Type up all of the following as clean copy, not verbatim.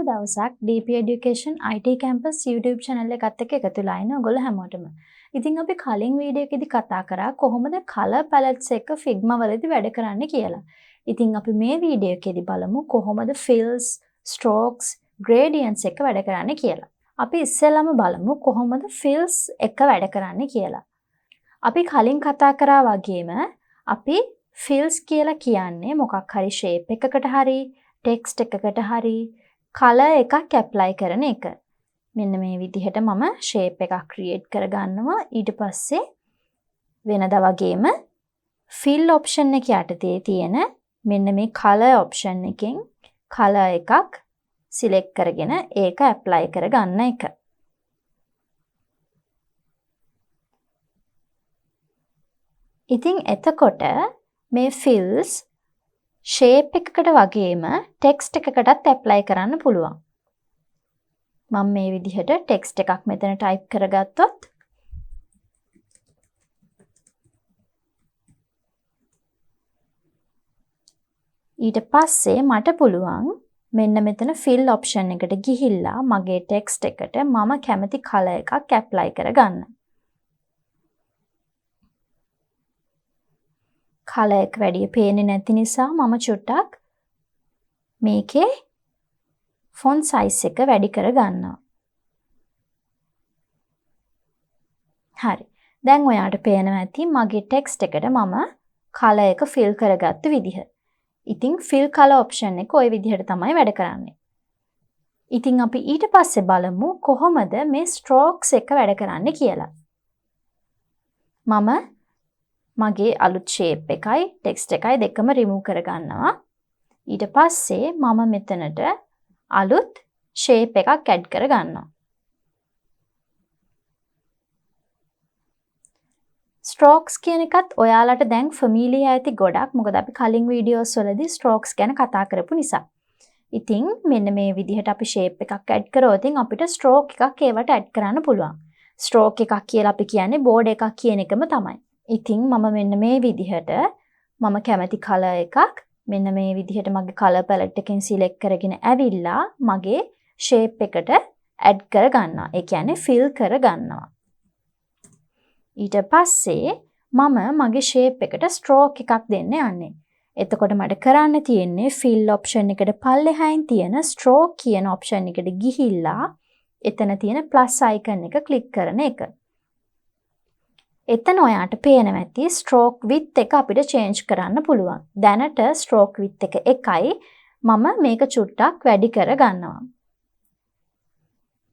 දවසක් DP Education IT Campus YouTube channel එකත් එක්ක එකතු වෙලා ඉන්න ඔයගොල්ලෝ හැමෝටම. ඉතින් අපි කලින් වීඩියෝ එකේදී කතා කරා කොහොමද color palettes එක Figma වලදී වැඩ කරන්නේ කියලා. ඉතින් අපි මේ වීඩියෝ එකේදී බලමු කොහොමද fills, strokes, gradients එක වැඩ කරන්නේ කියලා. අපි ඉස්සෙල්ලාම බලමු කොහොමද fills එක වැඩ කරන්නේ කියලා. අපි කලින් කතා කරා වගේම අපි fills කියලා කියන්නේ මොකක් හරි shape එකකට හරි text එකකට හරි color එකක් apply කරන එක. මෙන්න මේ විදිහට මම shape එකක් create කරගන්නවා. ඊට පස්සේ වෙනදා වගේම fill option එක යටතේ තියෙන මෙන්න මේ color option එකෙන් color එකක් select කරගෙන ඒක apply කරගන්න එක. ඉතින් එතකොට මේ fills shape එකකට වගේම text එකකටත් apply කරන්න පුළුවන්. මම මේ විදිහට text එකක් මෙතන type කරගත්තොත් ඊට පස්සේ මට පුළුවන් මෙන්න මෙතන fill option එකට ගිහිල්ලා මගේ text එකට මම කැමති color එකක් apply කරගන්න. color එක වැඩි පේන්නේ නැති නිසා මම චුට්ටක් මේකේ font size එක වැඩි කර ගන්නවා. හරි. දැන් ඔයාට පේනවා ඇති මගේ text එකට මම color එක fill කරගත්ත විදිහ. ඉතින් fill color option එක ওই විදිහට තමයි වැඩ කරන්නේ. ඉතින් අපි ඊට පස්සේ බලමු කොහොමද මේ strokes එක වැඩ කරන්නේ කියලා. මම මගේ අලුත් shape එකයි text එකයි දෙකම remove කරගන්නවා. ඊට පස්සේ මම මෙතනට අලුත් shape එකක් add කරගන්නවා. strokes කියන එකත් ඔයාලට දැන් familiar ඇති ගොඩක්. මොකද අපි කලින් videos වලදී strokes ගැන කතා කරපු නිසා. ඉතින් මෙන්න මේ විදිහට අපි shape එකක් add කරොත් අපිට stroke එකක් ඒවට add කරන්න පුළුවන්. stroke එකක් කියලා අපි කියන්නේ board එකක් කියන එකම තමයි. ඉතින් මම මෙන්න මේ විදිහට මම කැමති color එකක් මෙන්න මේ විදිහට මගේ color palette එකෙන් select කරගෙන ඇවිල්ලා මගේ shape එකට add කර ගන්නවා. ඒ කියන්නේ fill කර ගන්නවා. ඊට පස්සේ මම මගේ shape එකට stroke එකක් දෙන්න යන්නේ. එතකොට මට කරන්න තියෙන්නේ fill option එකට පල්ලෙහායින් තියෙන stroke කියන option එකට ගිහිල්ලා එතන තියෙන plus icon එක click කරන එක. එතන ඔයාට පේනවා ඇති stroke width එක අපිට change කරන්න පුළුවන්. දැනට stroke width එක 1යි. මම මේක චුට්ටක් වැඩි කර ගන්නවා.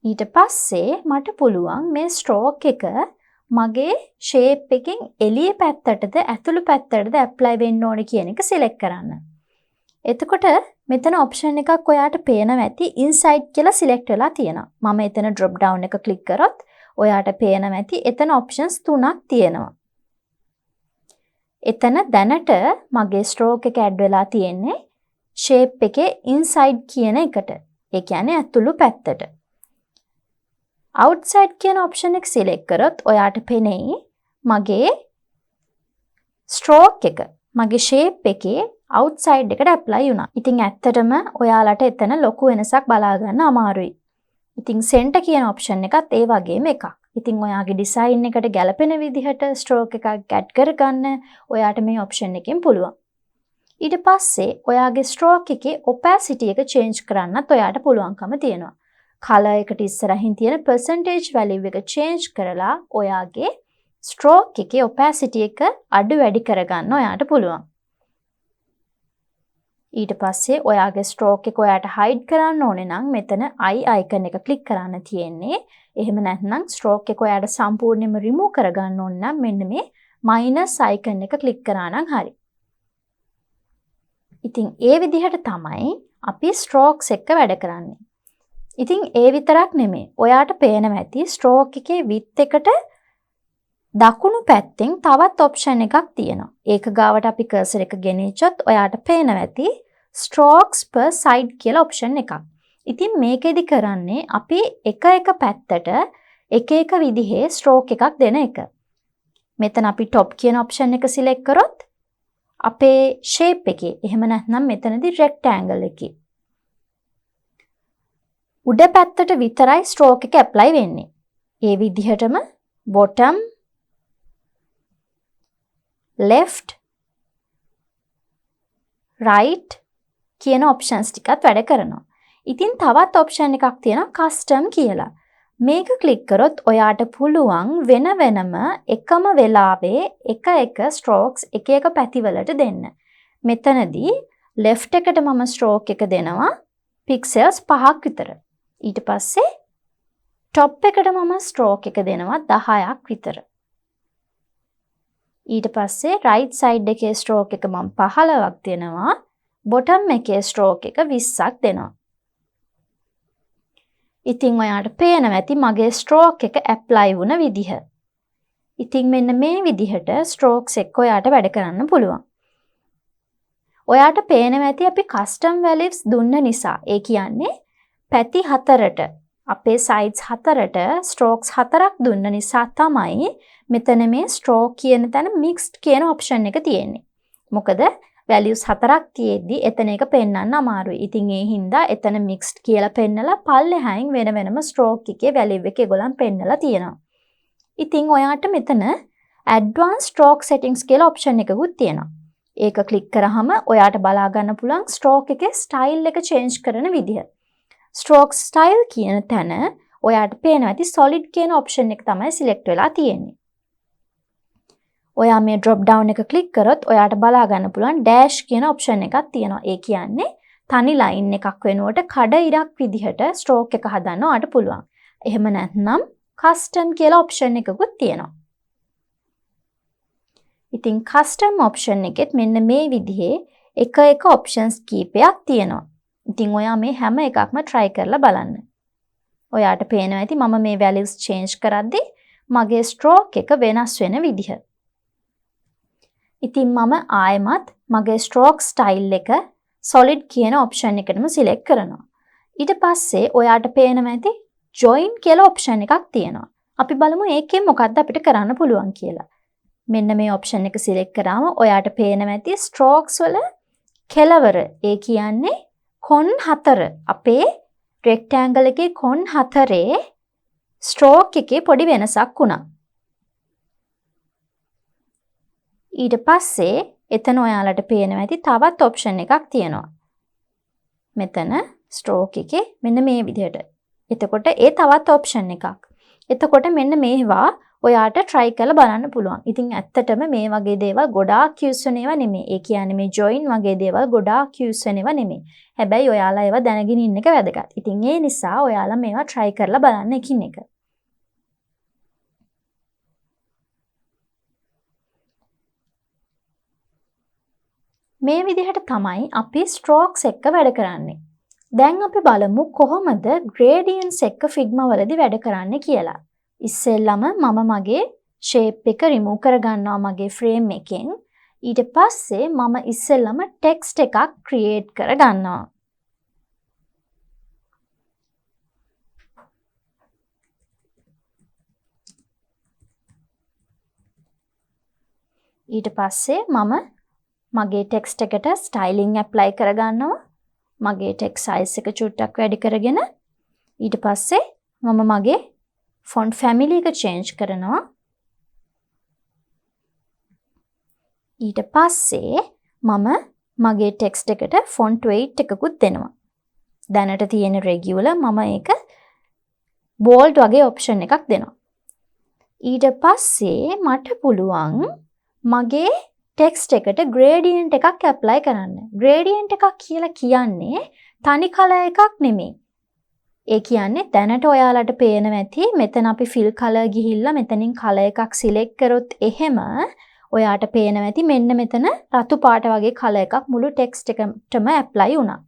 ඊට පස්සේ මට පුළුවන් මේ stroke එක මගේ shape එකෙන් එළිය පැත්තටද ඇතුළු පැත්තටද apply වෙන්න ඕනේ කියන එක select කරන්න. එතකොට මෙතන option එකක් ඔයාට පේනවා ඇති inside කියලා select වෙලා තියෙනවා. මම එතන drop down එක click කරොත් ඔයාට පේනවා ඇති එතන options 3ක් තියෙනවා. එතන දැනට මගේ stroke එක add වෙලා තියෙන්නේ shape එකේ inside කියන එකට. ඒ කියන්නේ ඇතුළු පැත්තට. outside කියන option එක select කරොත් ඔයාට පෙනෙයි මගේ stroke එක මගේ shape එකේ outside එකට apply වුණා. ඉතින් ඇත්තටම ඔයාලට එතන ලොකු වෙනසක් බලා ගන්න අමාරුයි. ඉතින් center කියන option එකත් ඒ වගේම එකක්. ඉතින් ඔයාගේ design එකට ගැලපෙන විදිහට stroke එකක් add කරගන්න ඔයාට මේ option එකෙන් පුළුවන්. ඊට පස්සේ ඔයාගේ stroke එකේ opacity එක change කරන්නත් ඔයාට පුළුවන්කම තියෙනවා. color එකට ඉස්සරහින් තියෙන percentage value එක change කරලා ඔයාගේ stroke එකේ opacity එක අඩු වැඩි කරගන්න ඔයාට පුළුවන්. ඊට පස්සේ ඔයාගේ stroke එක ඔයාට hide කරන්න ඕනේ නම් මෙතන eye icon එක click කරන්න තියෙන්නේ. එහෙම නැත්නම් stroke එක ඔයාට සම්පූර්ණයෙන්ම remove කරගන්න ඕනේ නම් මෙන්න මේ minus icon එක click කරා නම් හරි. ඉතින් ඒ විදිහට තමයි අපි strokes එක වැඩ කරන්නේ. ඉතින් ඒ විතරක් නෙමෙයි. ඔයාට පේනවා ඇති stroke එකේ width එකට දකුණු පැත්තෙන් තවත් option එකක් තියෙනවා. ඒක ගාවට අපි cursor එක ගෙනිච්චොත් ඔයාට පේනවා ඇති strokes per side කියලා option එකක්. ඉතින් මේකෙදි කරන්නේ අපි එක පැත්තට එක විදිහේ stroke එකක් දෙන එක. මෙතන අපි top කියන option එක select කරොත් අපේ shape එකේ එහෙම නැත්නම් මෙතනදී rectangle එකේ උඩ පැත්තට විතරයි stroke එක apply වෙන්නේ. ඒ විදිහටම bottom, left, right කියන options ටිකත් වැඩ කරනවා. ඉතින් තවත් option එකක් තියෙනවා custom කියලා. මේක ක්ලික් කරොත් ඔයාට පුළුවන් වෙන වෙනම එකම වෙලාවේ එක strokes එක පැතිවලට දෙන්න. මෙතනදී left එකට මම stroke එක දෙනවා pixels 5ක් විතර. ඊට පස්සේ top එකට මම stroke එක දෙනවා 10ක් විතර. ඊට පස්සේ right side එකේ stroke එක මම 15ක් දෙනවා. bottom එකේ stroke එක 20ක් දෙනවා. ඉතින් ඔයාට පේනවා ඇති මගේ stroke එක apply වුණ විදිහ. ඉතින් මෙන්න මේ විදිහට strokes එක ඔයාට වැඩ කරන්න පුළුවන්. ඔයාට පේනවා ඇති අපි custom values දුන්න නිසා. ඒ කියන්නේ පැති 4ට අපේ sides 4ට strokes 4ක් දුන්න නිසා තමයි මෙතන මේ stroke කියන තැන mixed කියන option එක තියෙන්නේ. මොකද values 4ක් තියෙද්දි එතන එක පෙන්වන්න අමාරුයි. ඉතින් ඒ හින්දා එතන mixed කියලා පෙන්නලා පල්ලෙහායින් වෙන වෙනම stroke එකේ value එක ඒගොල්ලන් පෙන්නලා තියෙනවා. ඉතින් ඔයාට මෙතන advanced stroke settings කියලා option එකකුත් තියෙනවා. ඒක ක්ලික් කරාම ඔයාට බලා ගන්න පුළුවන් stroke එකේ style එක change කරන විදිහ. stroke style කියන තැන ඔයාට පේනවා ඇති solid කියන option එක තමයි select වෙලා තියෙන්නේ. ඔයා මේ drop down එක ක්ලික් කරොත් ඔයාට බලා ගන්න පුළුවන් dash කියන option එකක් තියෙනවා. ඒ කියන්නේ තනි line එකක් වෙනුවට කඩ ඉරක් විදිහට stroke එක හදන්න ඔයාට පුළුවන්. එහෙම නැත්නම් custom කියලා option එකකුත් තියෙනවා. ඉතින් custom option එකෙත් මෙන්න මේ විදිහේ එක options කීපයක් තියෙනවා. ඉතින් ඔයා මේ හැම එකක්ම try කරලා බලන්න. ඔයාට පේනවා ඇති මම මේ values change කරද්දී මගේ stroke එක වෙනස් වෙන විදිහ. ඉතින් මම ආයෙමත් මගේ stroke style එක solid කියන option එකටම select කරනවා. ඊට පස්සේ ඔයාට පේනවා ඇති join කියලා option එකක් තියෙනවා. අපි බලමු ඒකෙන් මොකක්ද අපිට කරන්න පුළුවන් කියලා. මෙන්න මේ option එක select කරාම ඔයාට පේනවා ඇති strokes වල කෙලවර. ඒ කියන්නේ කොන් 4 අපේ rectangle එකේ කොන් 4 stroke එකේ පොඩි වෙනසක් වුණා. ඊට පස්සේ එතන ඔයාලට පේනවා ඇති තවත් option එකක් තියෙනවා. මෙතන stroke එකේ මෙන්න මේ විදිහට. එතකොට ඒ තවත් option එකක්. එතකොට මෙන්න මේවා ඔයාට try කරලා බලන්න පුළුවන්. ඉතින් ඇත්තටම මේ වගේ දේවල් ගොඩාක් use වෙන ඒවා නෙමෙයි. ඒ කියන්නේ මේ join වගේ දේවල් ගොඩාක් use වෙන ඒවා නෙමෙයි. හැබැයි ඔයාලා ඒවා දැනගෙන ඉන්න එක වැදගත්. ඉතින් ඒ නිසා ඔයාලා මේවා try කරලා බලන්න එකින් එක. මේ විදිහට තමයි අපි strokes එක්ක වැඩ කරන්නේ. දැන් අපි බලමු කොහොමද gradients එක්ක Figma වලදී වැඩ කරන්නේ කියලා. ඉස්සෙල්ලම මම මගේ shape එක remove කරගන්නවා මගේ frame එකෙන්. ඊට පස්සේ මම ඉස්සෙල්ලම text එකක් create කරගන්නවා. ඊට පස්සේ මම මගේ text එකට styling apply කරගන්නවා. මගේ text size එක චුට්ටක් වැඩි කරගෙන ඊට පස්සේ මම මගේ font family එක change කරනවා. ඊට පස්සේ මම මගේ text එකට font weight එකකුත් දෙනවා. දැනට තියෙන regular මම ඒක bold වගේ option එකක් දෙනවා. ඊට පස්සේ මට පුළුවන් මගේ text එකට gradient එකක් apply කරන්න. gradient එකක් කියලා කියන්නේ තනි color එකක් නෙමෙයි. ඒ කියන්නේ දැනට ඔයාලට පේනවා ඇති මෙතන අපි fill color ගිහිල්ලා මෙතනින් color එකක් select කරොත් එහෙම ඔයාට පේනවා ඇති මෙන්න මෙතන රතු පාට වගේ color එකක් මුළු text එකටම apply වුණා.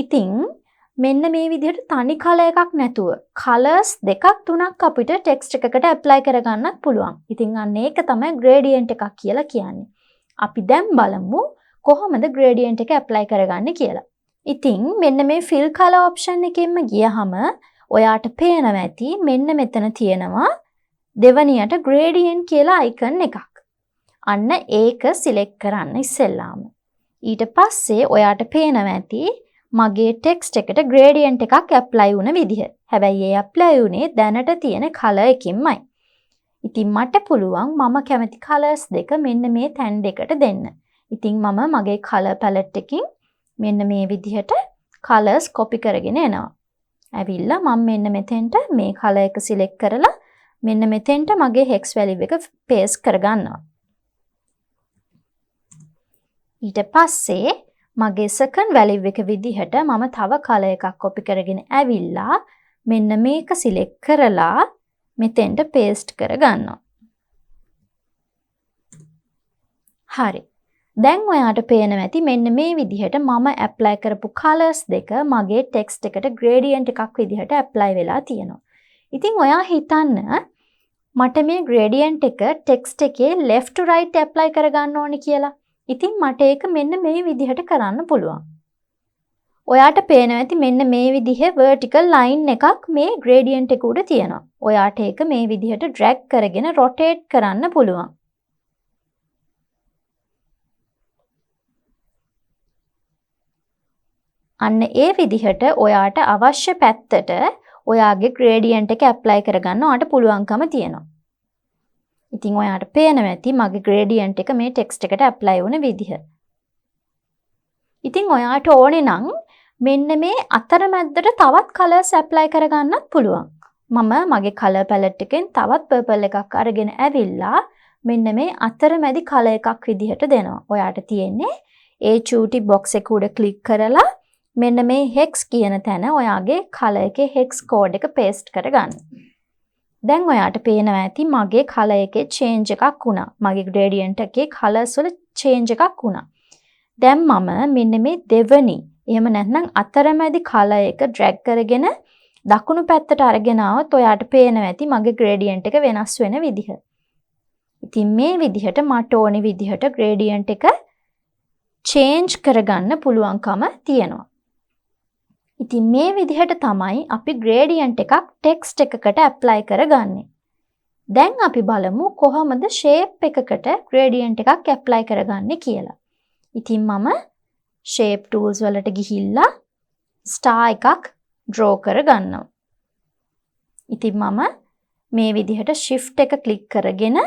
ඉතින් මෙන්න මේ විදිහට තනි color එකක් නැතුව colors දෙකක් තුනක් අපිට text එකකට apply කරගන්නත් පුළුවන්. ඉතින් අන්න ඒක තමයි gradient එකක් කියලා කියන්නේ. අපි දැන් බලමු කොහොමද gradient එක apply කරගන්නේ කියලා. ඉතින් මෙන්න මේ fill color option එකෙන්ම ගියහම ඔයාට පේනවා ඇති මෙන්න මෙතන තියෙනවා දෙවනියට gradient කියලා icon එකක්. අන්න ඒක select කරන්න ඉස්සෙල්ලාම. ඊට පස්සේ ඔයාට පේනවා ඇති මගේ ටෙක්ස්ට් එකට gradient එකක් apply වුණ විදිහ. හැබැයි ඒ apply වුණේ දැනට තියෙන color එකකින්මයි. ඉතින් මට පුළුවන් මම කැමති colors දෙක මෙන්න මේ තැන් දෙකට දෙන්න. ඉතින් මම මගේ color palette එකකින් මෙන්න මේ විදිහට colors copy කරගෙන එනවා. ඇවිල්ලා මම මෙන්න මෙතෙන්ට මේ color එක select කරලා මෙන්න මෙතෙන්ට මගේ hex value එක paste කරගන්නවා. ඊට පස්සේ මගේ second value එක විදිහට මම තව color එකක් copy කරගෙන ඇවිල්ලා මෙන්න මේක select කරලා මෙතෙන්ට paste කරගන්නවා. හරි. දැන් ඔයාට පේනවා ඇති මෙන්න මේ විදිහට මම apply කරපු colors දෙක මගේ text එකට gradient එකක් විදිහට apply වෙලා තියෙනවා. ඉතින් ඔයා හිතන්න මට මේ gradient එක text එකේ left to right apply කරගන්න ඕනේ කියලා. ඉතින් මට ඒක මෙන්න මේ විදිහට කරන්න පුළුවන්. ඔයාට පේනවා ඇති මෙන්න මේ විදිහේ vertical line එකක් මේ gradient එක උඩ තියෙනවා. ඔයාට ඒක මේ විදිහට drag කරගෙන rotate කරන්න පුළුවන්. අන්න ඒ විදිහට ඔයාට අවශ්‍ය පැත්තට ඔයාගේ gradient එක apply කරගන්න ඔයාට පුළුවන්කම තියෙනවා. ඉතින් ඔයාට පේනවා ඇති මගේ gradient එක මේ text එකට apply වුණ විදිහ. ඉතින් ඔයාට ඕනේ නම් මෙන්න මේ අතරමැද්දට තවත් colors apply කරගන්නත් පුළුවන්. මම මගේ color palette එකෙන් තවත් purple එකක් අරගෙන ඇවිල්ලා මෙන්න මේ අතරමැදි color එකක් විදිහට දෙනවා. ඔයාට තියෙන්නේ ඒ චූටි box එක උඩ click කරලා මෙන්න මේ hex කියන තැන ඔයාගේ color එකේ hex code එක paste කරගන්න. දැන් ඔයාට පේනවා ඇති මගේ color එකේ change එකක් වුණා. මගේ gradient එකේ colors වල change එකක් වුණා. දැන් මම මෙන්න මේ දෙවනි එහෙම නැත්නම් අතරමැදි color එක drag කරගෙන දකුණු පැත්තට අරගෙන આવත් ඔයාට පේනවා ඇති මගේ gradient එක වෙනස් වෙන විදිහ. ඉතින් මේ විදිහට මට ඕනේ විදිහට gradient එක change කරගන්න පුළුවන්කම තියෙනවා. ඉතින් මේ විදිහට තමයි අපි gradient එකක් text එකකට apply කරගන්නේ. දැන් අපි බලමු කොහොමද shape එකකට gradient එකක් apply කරගන්නේ කියලා. ඉතින් මම shape tools වලට ගිහිල්ලා star එකක් draw කරගන්නවා. ඉතින් මම මේ විදිහට shift එක click කරගෙන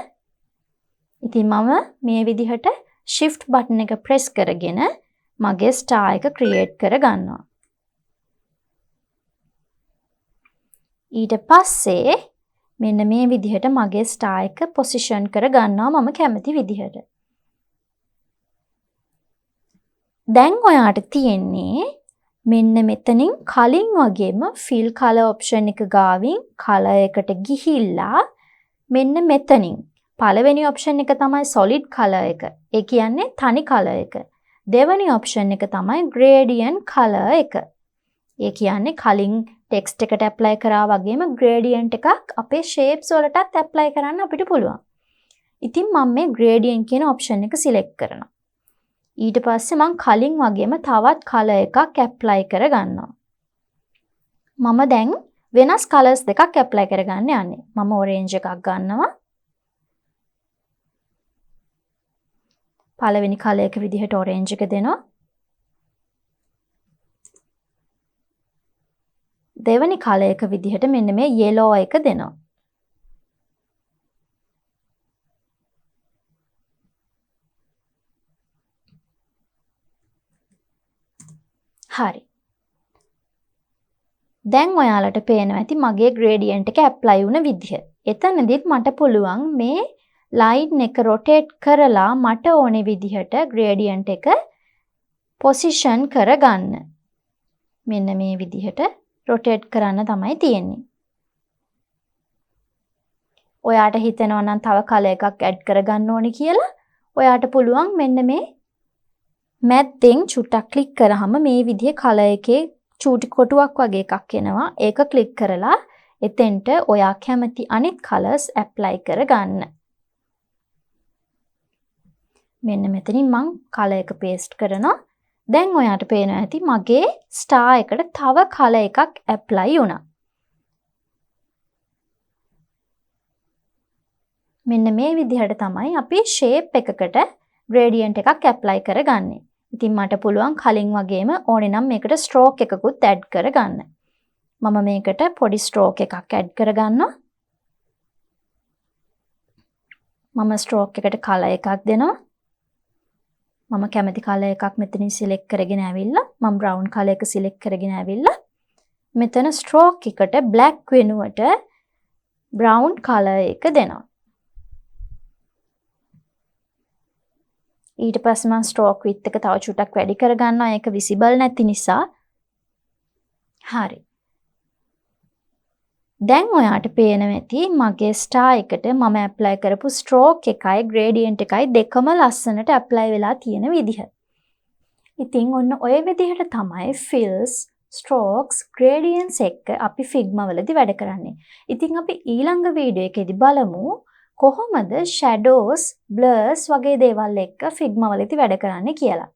ඉතින් මම මේ විදිහට shift button එක press කරගෙන මගේ star එක create කරගන්නවා. ඊට පස්සේ මෙන්න මේ විදිහට මගේ star එක position කරගන්නවා මම කැමති විදිහට. දැන් ඔයාට තියෙන්නේ මෙන්න මෙතනින් කලින් වගේම fill color option එක ගාවින් color එකට ගිහිල්ලා මෙන්න මෙතනින් පළවෙනි option එක තමයි solid color එක. ඒ කියන්නේ තනි color එක. දෙවෙනි option එක තමයි gradient color එක. ඒ කියන්නේ කලින් text එකට apply කරා වගේම gradient එකක් අපේ shapes වලටත් apply කරන්න අපිට පුළුවන්. ඉතින් මම මේ gradient කියන option එක select කරනවා. ඊට පස්සේ මම කලින් වගේම තවත් color එකක් apply කරගන්නවා. මම දැන් වෙනස් colors දෙකක් apply කරගන්න යන්නේ. මම orange එකක් ගන්නවා. පළවෙනි color එක විදිහට orange එක දෙනවා. දෙවෙනි color එක විදිහට මෙන්න මේ yellow එක දෙනවා. හරි. දැන් ඔයාලට පේනවා ඇති මගේ gradient එක apply වුණ විදිහ. එතනදිත් මට පුළුවන් මේ line එක rotate කරලා මට ඕනේ විදිහට gradient එක position කරගන්න. මෙන්න මේ විදිහට rotate කරන්න තමයි තියෙන්නේ. ඔයාට හිතෙනවා නම් තව color එකක් add කරගන්න ඕනේ කියලා ඔයාට පුළුවන් මෙන්න මේ මැද්දෙන් චුට්ටක් ක්ලික් කරාම මේ විදිහේ color එකේ චූටි කොටුවක් වගේ එකක් එනවා. ඒක ක්ලික් කරලා එතෙන්ට ඔයා කැමති අනිත් colors apply කරගන්න. මෙන්න මෙතනින් මම color එක paste කරනවා. දැන් ඔයාට පේනවා ඇති මගේ star එකට තව color එකක් apply වුණා. මෙන්න මේ විදිහට තමයි අපි shape එකකට gradient එකක් apply කරගන්නේ. ඉතින් මට පුළුවන් කලින් වගේම ඕනේ නම් මේකට ස්ට්‍රෝක් එකකුත් ඇඩ් කරගන්න. මම මේකට පොඩි ස්ට්‍රෝක් එකක් ඇඩ් කරගන්නවා. මම ස්ට්‍රෝක් එකට කලර් එකක් දෙනවා. මම කැමති කලර් එකක් මෙතනින් සිලෙක්ට් කරගෙන ඇවිල්ලා මම බ්‍රවුන් කලර් එක සිලෙක්ට් කරගෙන ඇවිල්ලා මෙතන ස්ට්‍රෝක් එකට බ්ලැක් වෙනුවට බ්‍රවුන් කලර් එක දෙනවා. ඊට පස්සේ මම ස්ට්‍රෝක් විඩ්ත් එක තව චුට්ටක් වැඩි කරගන්නවා. ඒක විසිබල් නැති නිසා. හරි. දැන් ඔයාට පේනවා ඇති මගේ ස්ටාර් එකට මම ඇප්ලයි කරපු ස්ට්‍රෝක් එකයි ග්‍රේඩියන්ට් එකයි දෙකම ලස්සනට ඇප්ලයි වෙලා තියෙන විදිහ. ඉතින් ඔන්න ඔය විදිහට තමයි fills, strokes, gradients එක්ක අපි Figma වලදී වැඩ කරන්නේ. ඉතින් අපි ඊළඟ වීඩියෝ එකේදී බලමු කොහොමද shadows, blurs වගේ දේවල් එක්ක Figma වලදී වැඩ කරන්නේ කියලා.